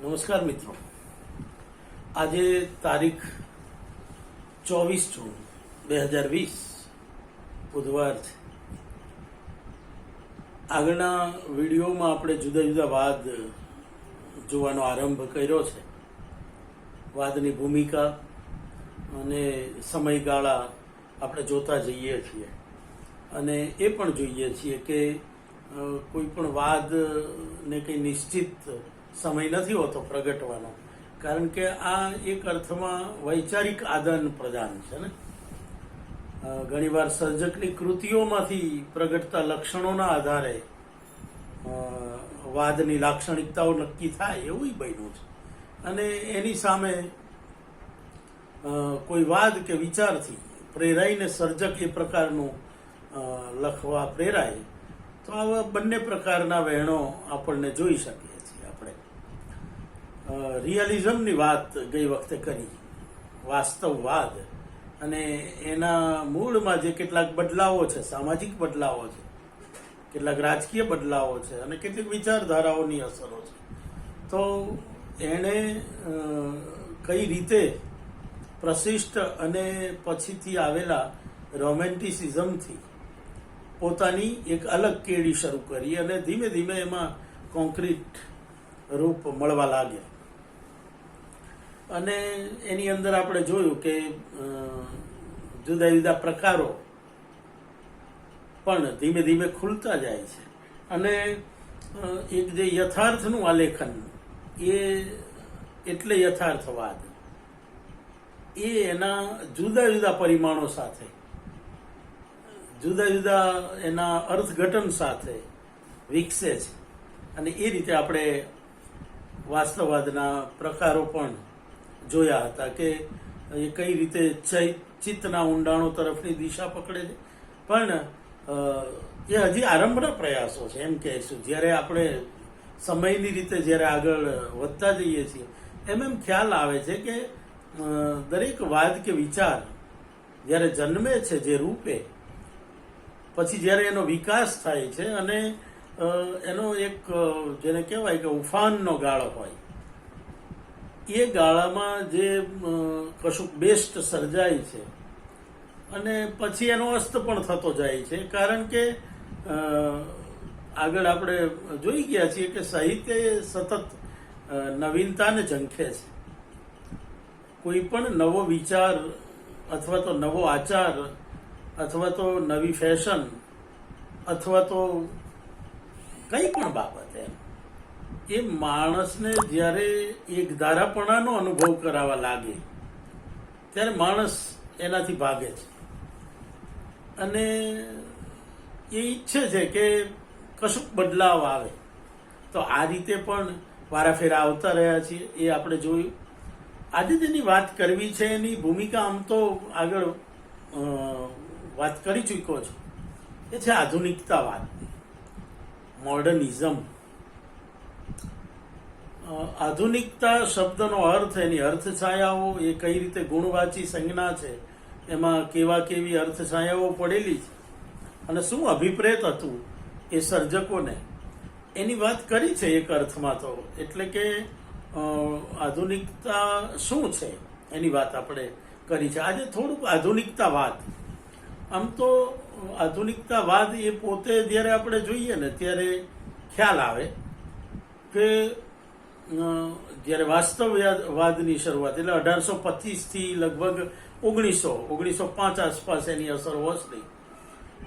નમસ્કાર મિત્રો, આજે તારીખ 24 જૂન 2020 બુધવાર છે. આગળના વિડીયોમાં આપણે જુદા જુદા વાદ જોવાનો આરંભ કર્યો છે. વાદની ભૂમિકા અને સમયગાળા આપણે જોતા જઈએ છીએ અને એ પણ જોઈએ છીએ કે કોઈ પણ વાદને કંઈ નિશ્ચિત સમય નથી હોતો પ્રગટવાનો, કારણ કે આ એક અર્થમાં વૈચારિક આદાન પ્રદાન છે ને. ઘણીવાર સર્જકની કૃતિઓમાંથી પ્રગટતા લક્ષણોના આધારે વાદની લાક્ષણિકતાઓ નક્કી થાય એવું બન્યું છે. અને એની સામે કોઈ વાદ કે વિચારથી પ્રેરાઈને સર્જક એ પ્રકારનું લખવા પ્રેરાય તો આવા બંને પ્રકારના વહેણો આપણને જોઈ શકીએ છીએ. આપણે રિયલિઝમની વાત ગઈ વખતે કરી, વાસ્તવવાદ, અને એના મૂળમાં જે કેટલાક બદલાવો છે, સામાજિક બદલાવો છે, કેટલાક રાજકીય બદલાવો છે અને કેટલીક વિચારધારાઓની અસરો છે. તો એણે કઈ રીતે પ્રશિષ્ટ અને પછીથી આવેલા રોમેન્ટિસિઝમથી પોતાની એક અલગ કેડી શરૂ કરી અને ધીમે ધીમે એમાં કોન્ક્રીટ રૂપ મળવા લાગ્યા. અને એની અંદર આપણે જોયું કે જુદા જુદા પ્રકારો પણ ધીમે ધીમે ખુલતા જાય છે. અને એક જે યથાર્થનું આલેખન, એ એટલે યથાર્થવાદ, એ એના જુદા જુદા પરિમાણો સાથે, જુદા જુદા એના અર્થઘટન સાથે વિકસે છે. અને એ રીતે આપણે વાસ્તવવાદના પ્રકારો પણ જોયા હતા કે એ કઈ રીતે ચિત્તના ઊંડાણો તરફની દિશા પકડે છે. પણ એ હજી આરંભના પ્રયાસો છે એમ કહેશું. જ્યારે આપણે સમયની રીતે જ્યારે આગળ વધતા જઈએ છીએ એમ ખ્યાલ આવે છે કે દરેક વાદ કે વિચાર જ્યારે જન્મે છે જે રૂપે, પછી જ્યારે એનો વિકાસ થાય છે અને એનો એક જેને કહેવાય કે ઉફાનનો ગાળો હોય, એ ગાળામાં જે કશુંક બેસ્ટ સર્જાય છે અને પછી એનો અસ્ત પણ થતો જાય છે. કારણ કે આગળ આપણે જોઈ ગયા છીએ કે સાહિત્ય સતત નવીનતાને ઝંખે છે. કોઈ પણ નવો વિચાર અથવા તો નવો આચાર અથવા તો નવી ફેશન અથવા તો કંઈ પણ બાબત એ માણસને જ્યારે એક ધારાપણાનો અનુભવ કરાવવા લાગે ત્યારે માણસ એનાથી ભાગે છે અને એ ઈચ્છે છે કે કશુંક બદલાવ આવે. તો આ રીતે પણ વારાફેરા આવતા રહ્યા છીએ, એ આપણે જોયું. આજે જેની વાત કરવી છે એની ભૂમિકા આમ તો આગળ વાત કરી ચૂક્યો છું, એ છે આધુનિકતાવાદ, મોડર્નિઝમ. આધુનિકતા શબ્દનો અર્થ, એની અર્થછાયાઓ, એ કઈ રીતે ગુણવાચી સંજ્ઞા છે, એમાં કેવી અર્થછાયાઓ પડેલી છે અને શું અભિપ્રેત હતું એ સર્જકોને, એની વાત કરી છે એક અર્થમાં. તો એટલે કે આધુનિકતા શું છે એની વાત આપણે કરી છે. આજે થોડુંક આધુનિકતાવાદ, આમ તો આધુનિકતાવાદ એ પોતે જ્યારે આપણે જોઈએ ને ત્યારે ખ્યાલ આવે કે જ્યારે વાસ્તવવાદની શરૂઆત એટલે 1825થી લગભગ 1905 આસપાસ એની અસર વસતી,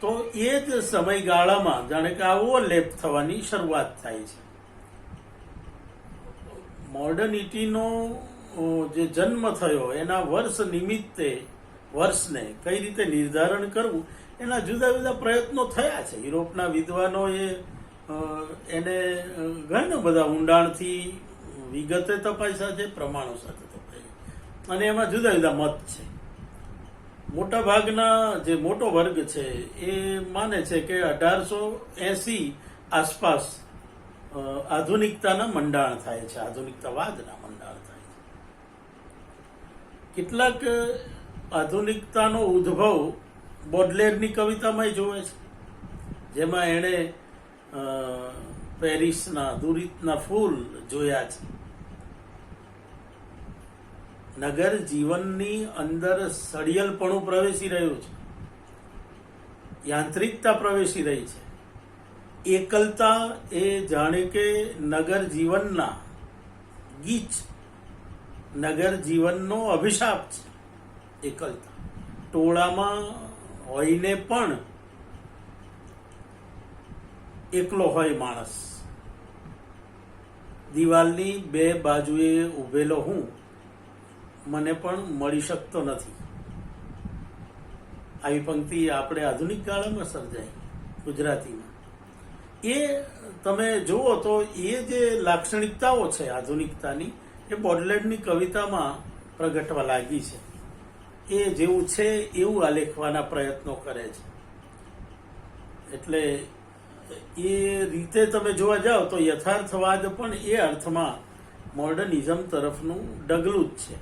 તો એ જ સમયગાળામાં જાણે કે આ ઓવરલેપ થવાની શરૂઆત થાય છે. મોડર્નિટીનો જે જન્મ થયો એના વર્ષ નિમિત્તે વર્ષને કઈ રીતે નિર્ધારણ કરવું એના જુદા જુદા પ્રયત્નો થયા છે. યુરોપના વિદ્વાનોએ એને ઘણા બધા ઊંડાણથી વિગતે તપાસ્યા છે, પ્રમાણો સાથે તપાસ્યા, અને એમાં જુદા જુદા મત છે. મોટા ભાગના જે મોટો વર્ગ છે એ માને છે કે 1880 આસપાસ આધુનિકતાના મંડાણ થાય છે, આધુનિકતાવાદના મંડાણ થાય છે. કેટલાક આધુનિકતાનો ઉદ્ભવ બોડલેરની કવિતામાં જોવે છે, જેમાં એણે પેરિસના દુરિતના ફૂલ જોયા છે નગર જીવનની અંદર સળિયલપણું પ્રવેશી રહ્યું છે, યાંત્રિકતા પ્રવેશી રહી છે. એકલતા એ જાણે કે નગર જીવનના ગીચ, નગર જીવનનો અભિશાપ છે. એકલતા ટોળામાં હોઈને પણ એકલો હોય માણસ. દિવાલની બે બાજુએ ઉભેલો હું, મને પણ મળી શકતો નથી. આવી પંક્તિ આપણે આધુનિક કાળમાં સર્જાઈ ગુજરાતીમાં. એ તમે જુઓ તો એ જે લાક્ષણિકતાઓ છે આધુનિકતાની, એ બોડલેન્ડની કવિતામાં પ્રગટવા લાગી છે. એ જેવું છે એવું આલેખવાના પ્રયત્નો કરે છે. એટલે એ રીતે તમે જોવા જાઓ તો યથાર્થવાદ પણ એ અર્થમાં મોડર્નિઝમ તરફનું ડગલું જ છે.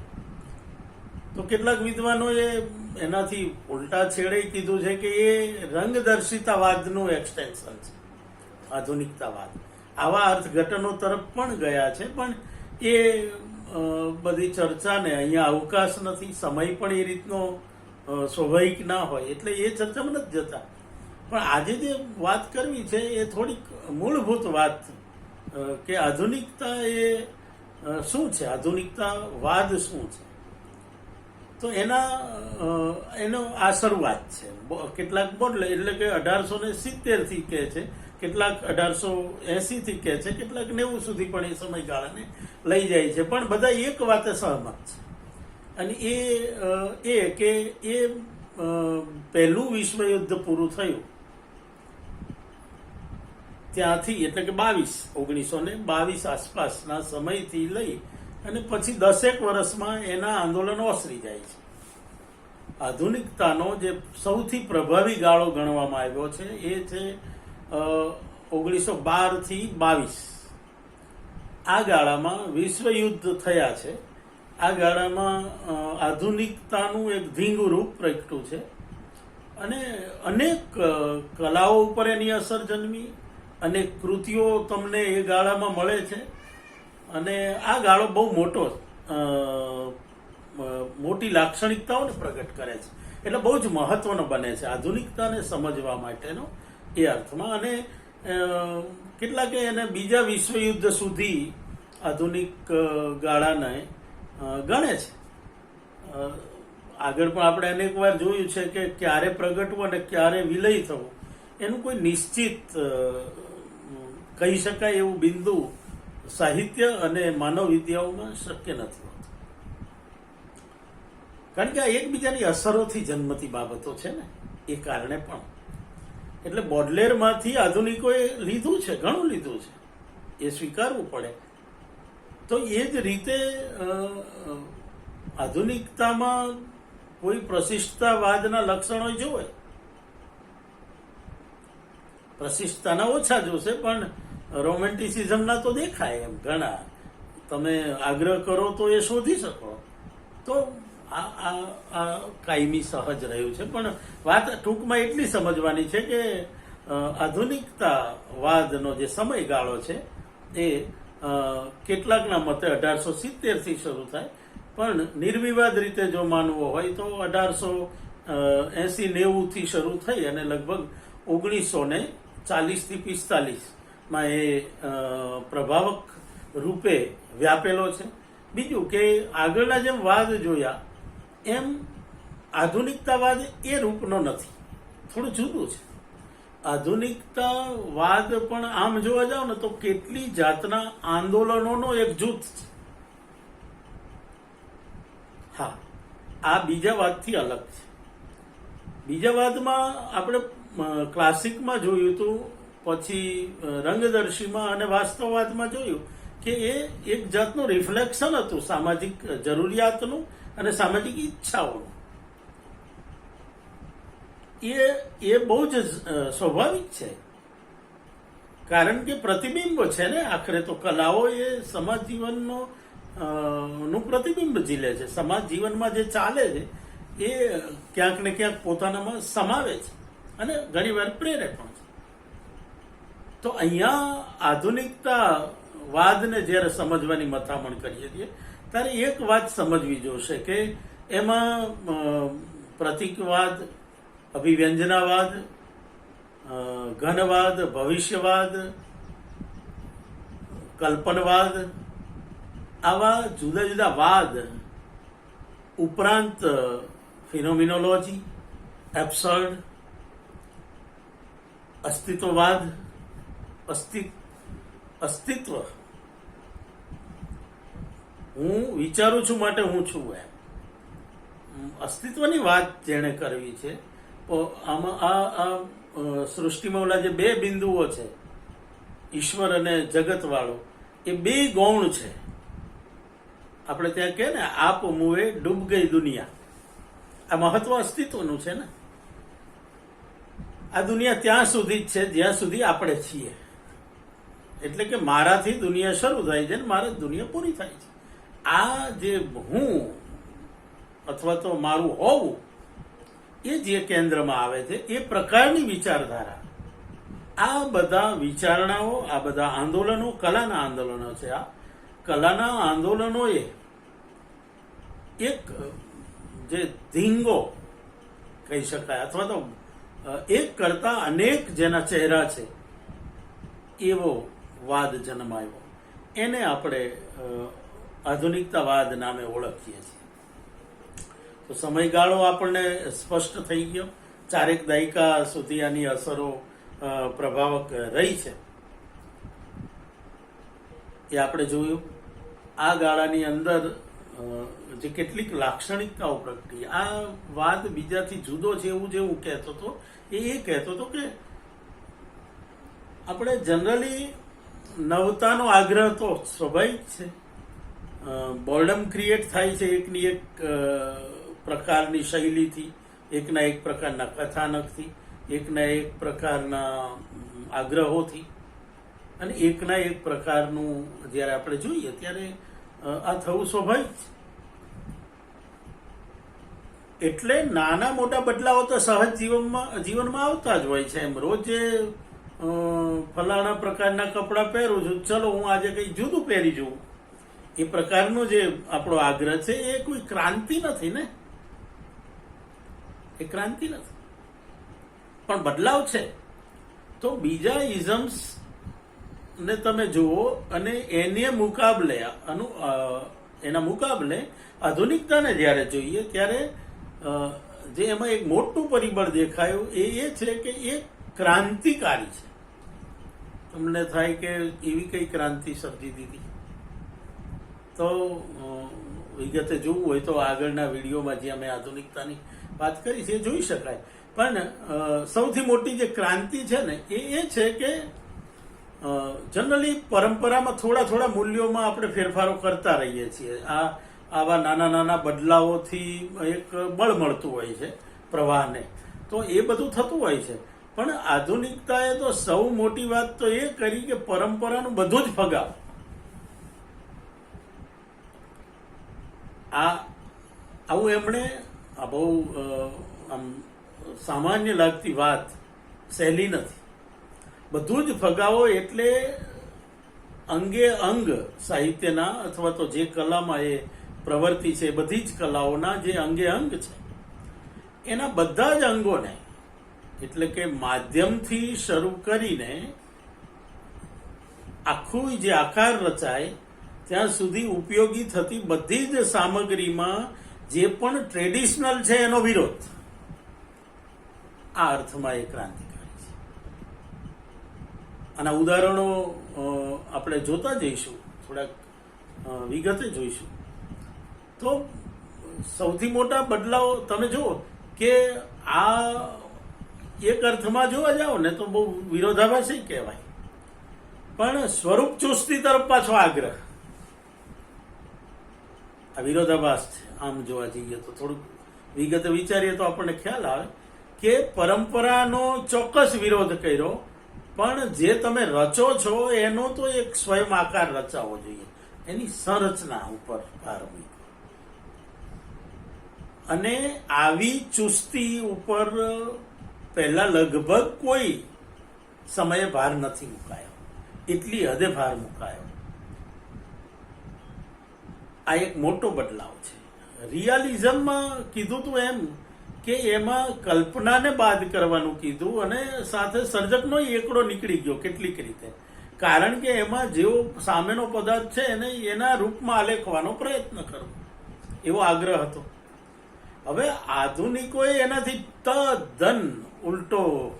તો કેટલાક વિદ્વાનોએ એનાથી ઉલટા છેડે કીધું છે કે એ રંગદર્શિતાવાદનું એક્સટેન્શન છે આધુનિકતાવાદ. આવા અર્થઘટનો તરફ પણ ગયા છે, પણ એ બધી ચર્ચાને અહીંયા અવકાશ નથી, સમય પણ એ રીતનો સ્વાભાવિક ના હોય, એટલે એ ચર્ચામાં નથી જતા. પણ આજે જે વાત કરવી છે એ થોડીક મૂળભૂત વાત કે આધુનિકતા એ શું છે, આધુનિકતાવાદ શું છે. તો એનો આ શરૂઆત છે. કેટલાક બોડલે એટલે કે 1870 થી કહે છે, કેટલાક 1880 થી કહે છે, કેટલાક 90 સુધી પણ એ સમયગાળાને લઈ જાય છે. પણ બધા એક વાતે સહમત છે, અને એ કે એ પહેલું વિશ્વયુદ્ધ પૂરું થયું ત્યાંથી, એટલે કે 1922 આસપાસના સમયથી લઈ અને પછી 10 વર્ષમાં એના આંદોલનો ઓસરી જાય છે. આધુનિકતાનો જે સૌથી પ્રભાવી ગાળો ગણવામાં આવ્યો છે એ છે 1912 થી 22. આ ગાળામાં વિશ્વયુદ્ધ થયા છે. આ ગાળામાં આધુનિકતાનું એક ધીંગું રૂપ પ્રગટ્યું છે, અને અનેક કલાઓ ઉપર એની અસર જન્મી, અનેક કૃતિઓ તમને એ ગાળામાં મળે છે. અને આ ગાળો બહુ મોટી લાક્ષણિકતાઓને પ્રગટ કરે છે, એટલે બહુ જ મહત્વનો બને છે આધુનિકતાને સમજવા માટેનો એ અર્થમાં. અને કેટલાકે એને બીજા વિશ્વયુદ્ધ સુધી આધુનિક ગાળાને ગણે છે. આગળ પણ આપણે અનેક વાર જોયું છે કે ક્યારે પ્રગટવું અને ક્યારે વિલય થવું એનું કોઈ નિશ્ચિત કહી શકાય એવું બિંદુ સાહિત્ય અને માનવ વિદ્યાઓમાં શક્ય નથી હોતું, કારણ કે આ એકબીજાની અસરોથી જન્મતી બાબતો છે ને, એ કારણે પણ. એટલે બોડલેરમાંથી આધુનિકોએ લીધું છે, ઘણું લીધું છે, એ સ્વીકારવું પડે. તો એ જ રીતે આધુનિકતામાં કોઈ પ્રશિષ્ટતાવાદના લક્ષણો જોવે, પ્રશિષ્ટતાના ઓછા જોશે, પણ રોમેન્ટિસિઝમના તો દેખાય એમ ઘણા. તમે આગ્રહ કરો તો એ શોધી શકો. તો આ કાયમી સહજ રહ્યું છે. પણ વાત ટૂંકમાં એટલી સમજવાની છે કે આધુનિકતાવાદનો જે સમયગાળો છે એ કેટલાકના મતે 1870 થી શરૂ થાય, પણ નિર્વિવાદ રીતે જો માનવો હોય તો 1880-90 થી શરૂ થઈ અને લગભગ 1940 થી 45 એ પ્રભાવક રૂપે વ્યાપેલો છે. બીજું કે આગળના જેમ વાદ જોયા એમ આધુનિકતાવાદ એ રૂપનો નથી, થોડું જુદું છે. આધુનિકતાવાદ પણ આમ જોવા જાવ ને તો કેટલી જાતના આંદોલનોનો એક જૂથ છે. હા, આ બીજા વાદથી અલગ છે. બીજા વાદમાં આપણે ક્લાસિકમાં જોયું હતું, પછી રંગદર્શીમાં અને વાસ્તવવાદમાં જોયું કે એ એક જાતનું રિફ્લેક્શન હતું સામાજિક જરૂરિયાતનું અને સામાજિક ઈચ્છાઓનું. એ બહુ જ સ્વાભાવિક છે, કારણ કે પ્રતિબિંબ છે ને. આખરે તો કલાઓ એ સમાજ જીવનનો નું પ્રતિબિંબ ઝીલે છે. સમાજ જીવનમાં જે ચાલે છે એ ક્યાંક ને ક્યાંક પોતાનામાં સમાવે છે અને ઘણીવાર પ્રેરે પણ છે. તો અહીંયા આધુનિકતા વાદને જ્યારે સમજવાની મથામણ કરીએ છીએ ત્યારે એક વાત સમજવી જોશે કે એમાં પ્રતીકવાદ, અભિવ્યંજનાવાદ, ઘનવાદ, ભવિષ્યવાદ, કલ્પનવાદ, આવા જુદા જુદા વાદ ઉપરાંત ફિનોમિનોલોજી, એબ્સર્ડ, અસ્તિત્વવાદ, અસ્તિત્વ, હું વિચારું છું માટે હું છું, એમ અસ્તિત્વની વાત જેણે કરવી છે. આમાં આ સૃષ્ટિમાં ઓલા જે બે બિંદુઓ છે, ઈશ્વર અને જગત વાળો, એ બે ગૌણ છે. આપણે ત્યાં કહે ને, આપ મુએ ડૂબ ગઈ દુનિયા. આ મહત્વ અસ્તિત્વનું છે ને. આ દુનિયા ત્યાં સુધી જ છે જ્યાં સુધી આપણે છીએ. એટલે કે મારાથી દુનિયા શરૂ થાય છે ને મારા દુનિયા પૂરી થાય છે. આ જે હું અથવા તો મારું હોવું, એ જે કેન્દ્રમાં આવે છે, એ પ્રકારની વિચારધારા, આ બધા વિચારણાઓ, આ બધા આંદોલનો કલાના આંદોલનો છે. આ કલાના આંદોલનોએ એક જે ધીંગો કહી શકાય, અથવા તો એક કરતા અનેક જેના ચહેરા છે, એવો વાદ જન્માયો. એને આપણે આધુનિકતાવાદ નામે ઓળખીએ છીએ. તો સમયગાળો આપણને સ્પષ્ટ થઈ ગયો. 4 દાયકા સુધી આની અસરો પ્રભાવક રહી છે, એ આપણે જોયું. આ ગાળાની અંદર જે કેટલીક લાક્ષણિકતાઓ પ્રગટી, આ વાદ બીજાથી જુદો છે એવું જે હું કહેતો હતો, એ કહેતો હતો કે આપણે જનરલી નવતાનો આગ્રહ તો સ્વાભાવિક છે. બોર્ડમ ક્રિએટ થાય છે એકની એક પ્રકારની શૈલીથી, એકના એક પ્રકારના કથાનકથી, એકના એક પ્રકારના આગ્રહોથી, અને એકના એક પ્રકારનું જ્યારે આપણે જોઈએ ત્યારે આ થવું સ્વાભાવિક છે. એટલે નાના મોટા બદલાવો તો સહજ જીવનમાં આવતા જ હોય છે. એમ રોજે ફલાણા પ્રકારના કપડાં પહેરું છું, ચલો હું આજે કંઈ જુદું પહેરી જઉં, એ પ્રકારનો જે આપણો આગ્રહ છે, એ કોઈ ક્રાંતિ નથી ને. એ ક્રાંતિ નથી, પણ બદલાવ છે. તો બીજા ઇઝમ્સ ને તમે જુઓ અને એના મુકાબલે આધુનિકતાને જ્યારે જોઈએ ત્યારે જે એમાં એક મોટું પરિબળ દેખાયું એ છે કે એ ક્રાંતિકારી છે. તમને થાય કે એવી કઈ ક્રાંતિ સર્જી દીધી. તો વિગતે જોવું હોય તો આગળના વિડીયોમાં જે અમે આધુનિકતાની વાત કરી છે એ જોઈ શકાય. પણ સૌથી મોટી જે ક્રાંતિ છે ને એ છે કે જનરલી પરંપરામાં થોડા મૂલ્યોમાં આપણે ફેરફારો કરતા રહીએ છીએ. આવા નાના બદલાવોથી એક બળ મળતું હોય છે પ્રવાહને, તો એ બધું થતું હોય છે. પણ આધુનિકતાએ તો સૌ મોટી વાત તો એ કરી કે પરંપરાનું બધું જ ફગાવ. આવું એમણે આ બહુ આમ સામાન્ય લાગતી વાત, સહેલી નથી. બધું જ ફગાવો એટલે અંગે અંગ સાહિત્યના અથવા તો જે કલામાં એ પ્રવૃત્તિ છે, બધી જ કલાઓના જે અંગે અંગ છે, એના બધા જ અંગોને, એટલે કે માધ્યમથી શરૂ કરીને આખું જે આકાર રચાય ત્યાં સુધી ઉપયોગી થતી બધી જ સામગ્રીમાં જે પણ ટ્રેડિશનલ છે એનો વિરોધ. આ અર્થમાં એ ક્રાંતિકારી છે. આના ઉદાહરણો આપણે જોતા જઈશું, થોડાક વિગતે જોઈશું. તો સૌથી મોટા બદલાવ તમે જુઓ કે આ એક અર્થમાં જોવા જાઓ ને તો બહુ વિરોધાભાસી કહેવાય, પણ સ્વરૂપ ચુસ્તી તરફ પાછો આગ્રહ, આ વિરોધાભાસ છે. આમ જોવા જઈએ તો થોડુંક વિગતે વિચારીએ તો આપણને ખ્યાલ આવે કે પરંપરાનો ચોક્કસ વિરોધ કર્યો, પણ જે તમે રચો છો એનો તો એક સ્વયં આકાર રચાવો જોઈએ, એની સંરચના ઉપર ભાર મૂક્યો. અને આવી ચુસ્તી ઉપર પહેલા લગભગ કોઈ સમયે ભાર નથી મુકાયો, એટલી હદે ભાર મુકાયો. આ એક મોટો બદલાવ છે. રિયાલિઝમમાં કીધું તું એમ કે એમાં કલ્પનાને બાદ કરવાનું કીધું અને સાથે સર્જકનો એકડો નીકળી ગયો કેટલીક રીતે, કારણ કે એમાં જેવો સામેનો પદાર્થ છે એને એના રૂપમાં આલેખવાનો પ્રયત્ન કરવો એવો આગ્રહ હતો. હવે આધુનિકોએ એનાથી તદ્દન ઉલટું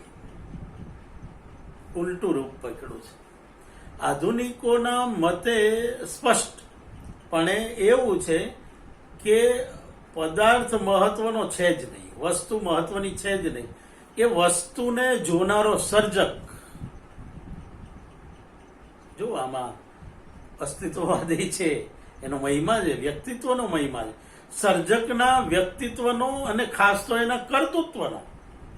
રૂપ પકડ્યું છે. આધુનિકોના મતે સ્પષ્ટપણે એવું છે કે પદાર્થ મહત્વનો છે જ નહીં, વસ્તુ મહત્વની છે જ નહીં, એ વસ્તુને જોનારો સર્જક. જો આમાં અસ્તિત્વવાદી છે એનો મહિમા છે, વ્યક્તિત્વનો મહિમા છે. સર્જકના વ્યક્તિત્વનો અને ખાસ તો એના કર્તૃત્વનો.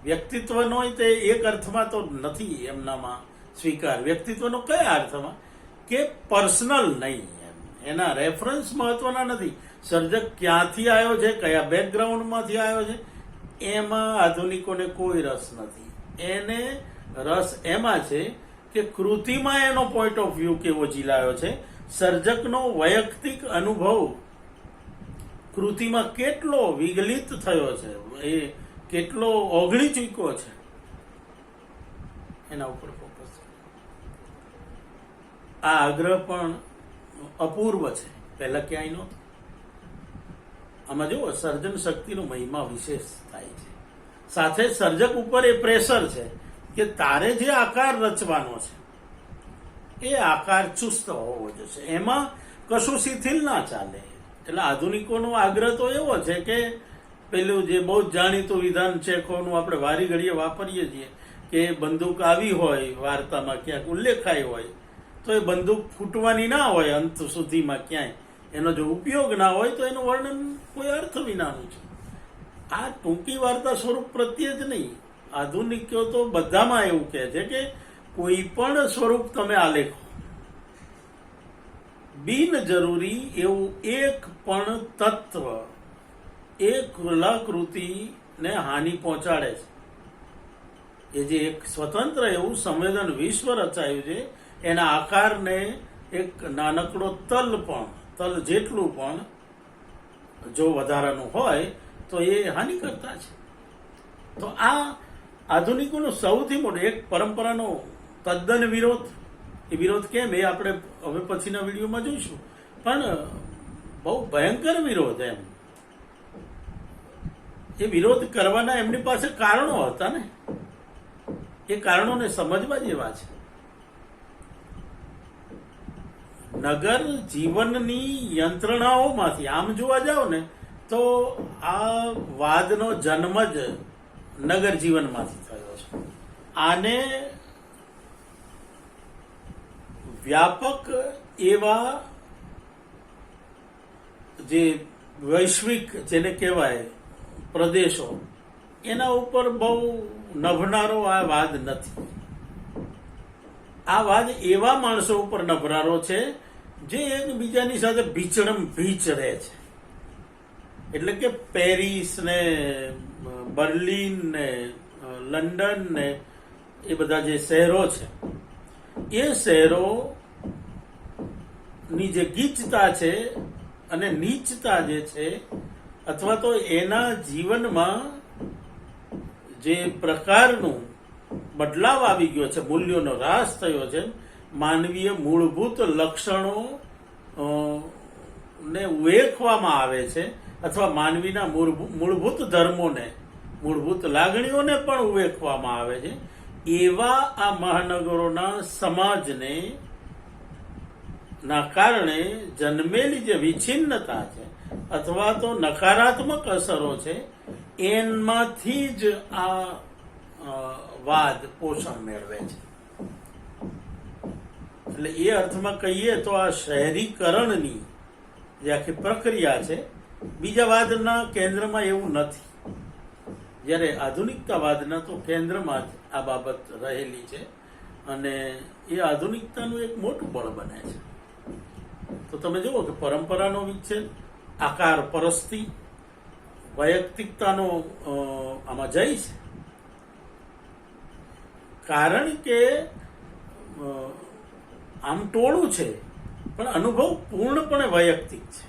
વ્યક્તિત્વનો તે એક અર્થમાં તો નથી એમનામાં સ્વીકાર. વ્યક્તિત્વનો કયા અર્થમાં કે પર્સનલ નહીં, એના રેફરન્સ મહત્વના નથી. સર્જક ક્યાંથી આવ્યો છે, કયા બેકગ્રાઉન્ડમાંથી આવ્યો છે, એમાં આધુનિકોને કોઈ રસ નથી. એને રસ એમાં છે કે કૃતિમાં એનો પોઈન્ટ ઓફ વ્યૂ કેવો ઝીલાયો છે, સર્જકનો વૈયક્તિક અનુભવ કૃતિમાં કેટલો વિગલિત થયો છે, એ કેટલો ઓગળી ચૂક્યો છે, એના ઉપર ફોકસ. આ આગ્રહ પણ અપૂર્વ છે, પહેલા ક્યાંય નહોતો. આમાં જુઓ, સર્જન શક્તિનો મહિમા વિશેષ થાય છે. સાથે સર્જક ઉપર એ પ્રેશર છે કે તારે જે આકાર રચવાનો છે એ આકાર ચુસ્ત હોવો જોઈએ, એમાં કશું શિથિલ ના ચાલે. એટલે આધુનિકોનો આગ્રહ તો એવો છે કે પેલું જે બહુ જ જાણીતું વિધાન ચેખોવનું આપણે વારી ઘડીએ વાપરીએ છીએ કે બંદૂક આવી હોય વાર્તામાં ક્યાંક ઉલ્લેખાઈ હોય તો એ બંદૂક ફૂટવાની ના હોય અંત સુધીમાં ક્યાંય, એનો જો ઉપયોગ ના હોય તો એનું વર્ણન કોઈ અર્થ વિનાનું છે. આ ટૂંકી વાર્તા સ્વરૂપ પ્રત્યે જ નહીં, આધુનિકો તો બધામાં એવું કહે છે કે કોઈ પણ સ્વરૂપ તમે આલેખો, બિનજરૂરી એવું એક પણ તત્વ એ કલાકૃતિને હાનિ પહોંચાડે છે. એ જે એક સ્વતંત્ર એવું સંવેદન વિશ્વ રચાયું છે, એના આકારને એક નાનકડો તલ જેટલું પણ જો વધારાનું હોય તો એ હાનિ કરતા છે. તો આ આધુનિકોનો સૌથી મોટો એક પરંપરાનો તદ્દન વિરોધ. એ વિરોધ કેમ એ આપણે હવે પછીના વિડીયોમાં જોઈશું, પણ બહુ ભયંકર વિરોધ. એમ એ વિરોધ કરવાના એમની પાસે કારણો હતા ને, એ કારણોને સમજવા જેવા છે. નગર જીવનની યંત્રણાઓમાંથી આમ જોવા જાવ ને તો આ વાદનો જન્મ જ નગર જીવનમાંથી થયો છે. આને વ્યાપક એવા જે વૈશ્વિક જેને કહેવાય પ્રદેશો, એના ઉપર બહુ નભનારો આ વાદ નથી. આ વાદ એવા માણસો ઉપર નભનારો છે જે એકબીજાની સાથે ભીચડમ ભીચ રહે છે. એટલે કે પેરિસ ને બર્લિન ને લંડન ને એ બધા જે શહેરો છે, એ શહેરોની જે ગીચતા છે અને નીચતા જે છે, અથવા તો એના જીવનમાં જે પ્રકારનું બદલાવ આવી ગયો છે, મૂલ્યોનો હ્રાસ થયો છે, માનવીય મૂળભૂત લક્ષણો ને ઉવેખવામાં આવે છે, અથવા માનવીના મૂળભૂત ધર્મોને, મૂળભૂત લાગણીઓને પણ ઉવેખવામાં આવે છે, એવા આ મહાનગરોના સમાજને ના કારણે જન્મેલી જે વિછિન્નતા છે અથવા તો નકારાત્મક અસરો છે, એમાંથી જ આ વાદ પોષણ મેળવે છે. એટલે એ અર્થમાં કહીએ તો આ શહેરીકરણની જે આખી પ્રક્રિયા છે, બીજા વાદના કેન્દ્રમાં એવું નથી. જ્યારે આધુનિકતાવાદના તો કેન્દ્રમાં જ આ બાબત રહેલી છે અને એ આધુનિકતાનું એક મોટું બળ બને છે. તો તમે જુઓ કે પરંપરાનો વિચ્છેદ, આકાર પરસ્તી, વૈયક્તિકતાનો આમાં જય છે. કારણ કે આમ ટોળું છે પણ અનુભવ પૂર્ણપણે વૈયક્તિક છે.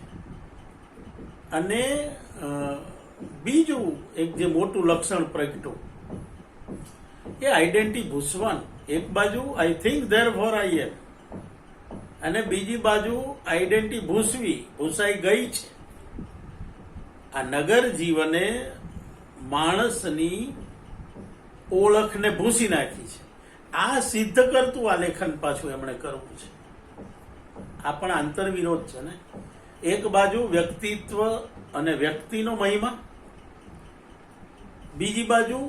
અને બીજું એક જે મોટું લક્ષણ પ્રગટ્યું એ આઈડેન્ટિટી ભૂસવાનું. એક બાજુ I think there four I એમ, અને બીજી બાજુ આઈડેન્ટિટી ભૂસાઈ ગઈ છે. આ નગર જીવને માણસની ઓળખને ભૂસી નાખી છે. આ સિદ્ધ કરતું આ લેખન પાછું એમણે કરવું છે. આ પણ આંતરવિરોધ છે ને. એક બાજુ વ્યક્તિત્વ અને વ્યક્તિનો મહિમા, બીજી બાજુ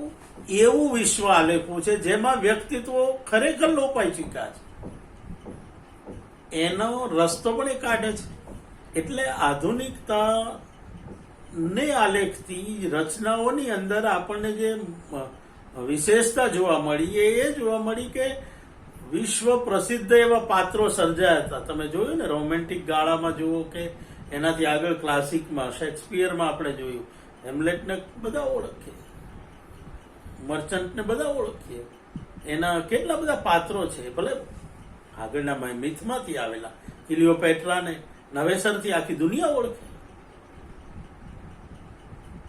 એવું વિશ્વ આલેખવું છે જેમાં વ્યક્તિત્વો ખરેખર લોપાઈ ચૂક્યા છે. એનો રસ્તો પણ એ કાઢે છે. એટલે આધુનિકતા ને આલેખતી રચનાઓની અંદર આપણને જે વિશેષતા જોવા મળી એ જોવા મળી કે વિશ્વ પ્રસિદ્ધ એવા પાત્રો સર્જાયા હતા. તમે જોયું ને, રોમેન્ટિક ગાળામાં જુઓ કે એનાથી આગળ ક્લાસિકમાં શેક્સપિયરમાં આપણે જોયું. હેમ્લેટને બધા ઓળખીએ, મર્ચન્ટને બધા ઓળખીએ, એના કેટલા બધા પાત્રો છે. ભલે આગળના મિથમાંથી આવેલા, ક્લિયોપેટ્રાને નવેસરથી આખી દુનિયા ઓળખે.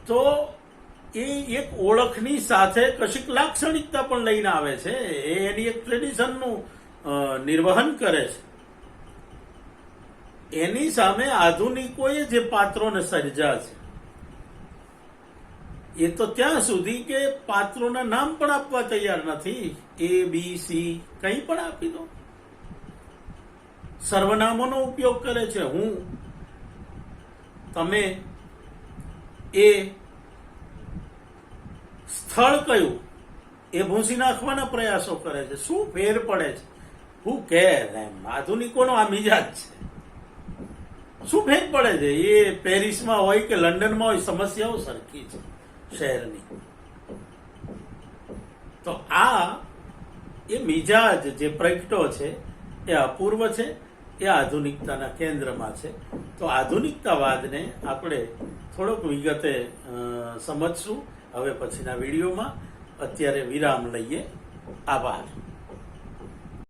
તો એ એક ઓળખની સાથે કશીક લાક્ષણિકતા પણ લઈને આવે છે. એ એની એક ટ્રેડિશનનું નિર્વહન કરે છે. એની સામે આધુનિકોએ જે પાત્રોને સર્જ્યા છે એ તો ત્યાં સુધી કે પાત્રોના નામ પણ આપવા તૈયાર નથી. એ બી સી કંઈ પણ આપી દો. સર્વનામોનો ઉપયોગ કરે છે. હું, તમે, એ. સ્થળ કયું એ ભૂંસી નાખવાના પ્રયાસો કરે છે. શું ફેર પડે છે? હું કે એમ આધુનિકોનો આ મિજાજ છે. શું ફેર પડે છે? એ પેરિસમાં હોય કે લંડનમાં હોય, સમસ્યાઓ સરખી છે શહેરની. તો આ એ મિજાજ જે પ્રગટો છે એ અપૂર્વ છે. એ આધુનિકતાના કેન્દ્રમાં છે. તો આધુનિકતાવાદને આપણે થોડોક વિગતે સમજશું હવે પછીના વિડીયોમાં. અત્યારે વિરામ લઈએ. આભાર.